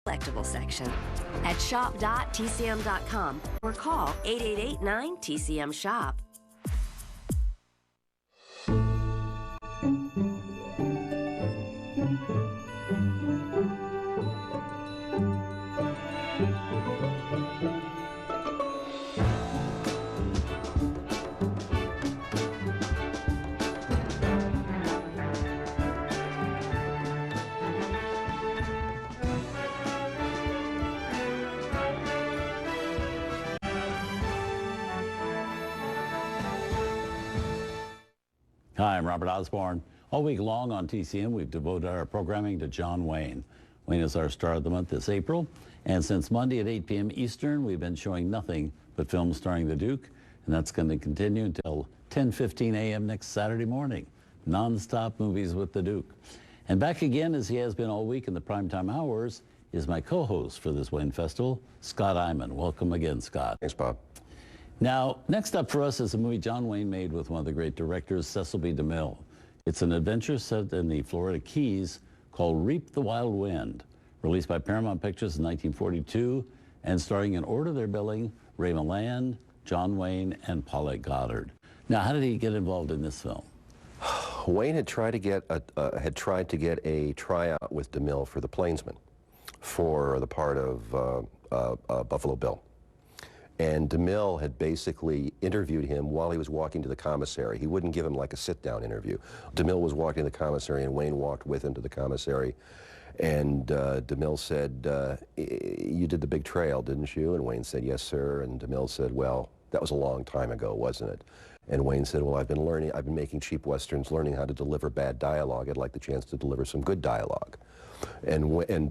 collectible section at shop.tcm.com or call 888-9-TCM-SHOP. Hi, I'm Robert Osborne. All week long on TCM, we've devoted our programming to John Wayne. Wayne is our star of the month this April, and since Monday at 8 p.m. Eastern, we've been showing nothing but films starring the Duke, and that's going to continue until 10:15 a.m. next Saturday morning. Non-stop movies with the Duke. And back again, as he has been all week in the primetime hours, is my co-host for this Wayne Festival, Scott Iman. Welcome again, Scott. Thanks, Bob. Now, next up for us is a movie John Wayne made with one of the great directors, Cecil B. DeMille. It's an adventure set in the Florida Keys called Reap the Wild Wind, released by Paramount Pictures in 1942, and starring in order of their billing, Ray Milland, John Wayne, and Paulette Goddard. Now, how did he get involved in this film? Wayne had tried to get a tryout with DeMille for The Plainsman, for the part of Buffalo Bill. And DeMille had basically interviewed him while he was walking to the commissary. He wouldn't give him like a sit-down interview. DeMille was walking to the commissary, and Wayne walked with him to the commissary. And DeMille said, "You did the big trail, didn't you?" And Wayne said, "Yes, sir." And DeMille said, "Well, that was a long time ago, wasn't it?" And Wayne said, "Well, I've been making cheap westerns, learning how to deliver bad dialogue. I'd like the chance to deliver some good dialogue." And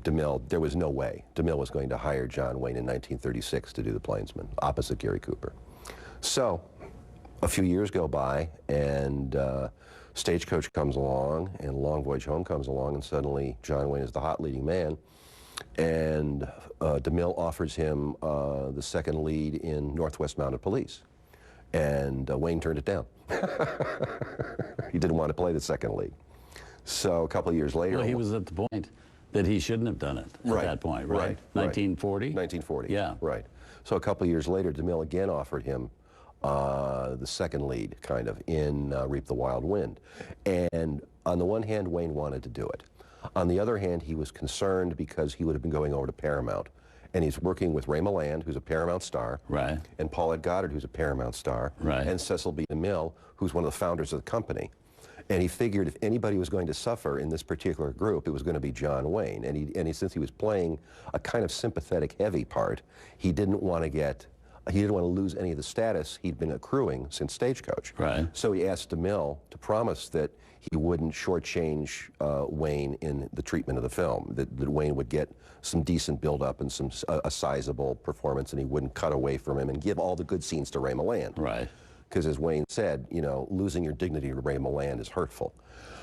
DeMille, there was no way DeMille was going to hire John Wayne in 1936 to do The Plainsman, opposite Gary Cooper. So a few years go by, and Stagecoach comes along, and Long Voyage Home comes along, and suddenly John Wayne is the hot leading man. And DeMille offers him the second lead in Northwest Mounted Police. And Wayne turned it down. He didn't want to play the second lead. So a couple of years later... Well, he was at the point that he shouldn't have done it at that point, right? 1940? 1940, yeah. Right. So a couple of years later, DeMille again offered him the second lead, kind of, in Reap the Wild Wind. And on the one hand, Wayne wanted to do it. On the other hand, he was concerned because he would have been going over to Paramount. And he's working with Ray Milland, who's a Paramount star, right, and Paulette Goddard, who's a Paramount star, right, and Cecil B. DeMille, who's one of the founders of the company. And he figured if anybody was going to suffer in this particular group, it was going to be John Wayne. And since he was playing a kind of sympathetic, heavy part, he didn't want to lose any of the status he'd been accruing since Stagecoach. Right. So he asked DeMille to promise that he wouldn't shortchange Wayne in the treatment of the film, that Wayne would get some decent build-up and a sizable performance, and he wouldn't cut away from him and give all the good scenes to Ray Milland. Right. Because as Wayne said, you know, losing your dignity to Ray Milland is hurtful.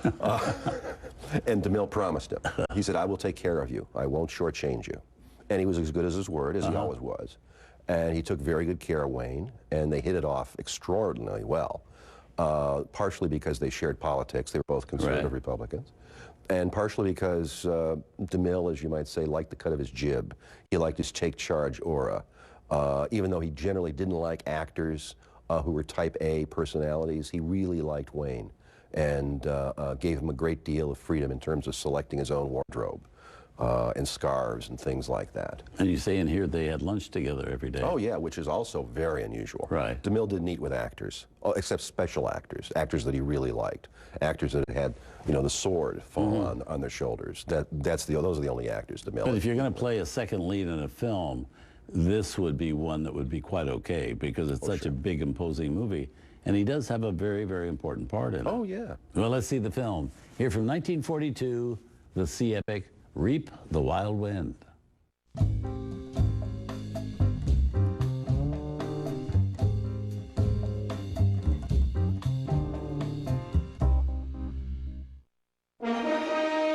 And DeMille promised him. He said, "I will take care of you. I won't shortchange you." And he was as good as his word, as he always was. And he took very good care of Wayne, and they hit it off extraordinarily well. Partially because they shared politics. They were both conservative Republicans. And partially because DeMille, as you might say, liked the cut of his jib. He liked his take-charge aura. Even though he generally didn't like actors who were type A personalities, he really liked Wayne and gave him a great deal of freedom in terms of selecting his own wardrobe and scarves and things like that. And you say in here they had lunch together every day. Oh yeah, which is also very unusual. Right. DeMille didn't eat with actors, except special actors, actors that he really liked, actors that had, you know, the sword fall on their shoulders. Those are the only actors DeMille. But if you're going to play a second lead in a film, this would be one that would be quite okay because it's such a big, imposing movie. And he does have a very, very important part in it. Oh, yeah. Well, let's see the film. Here from 1942, the sea epic, Reap the Wild Wind.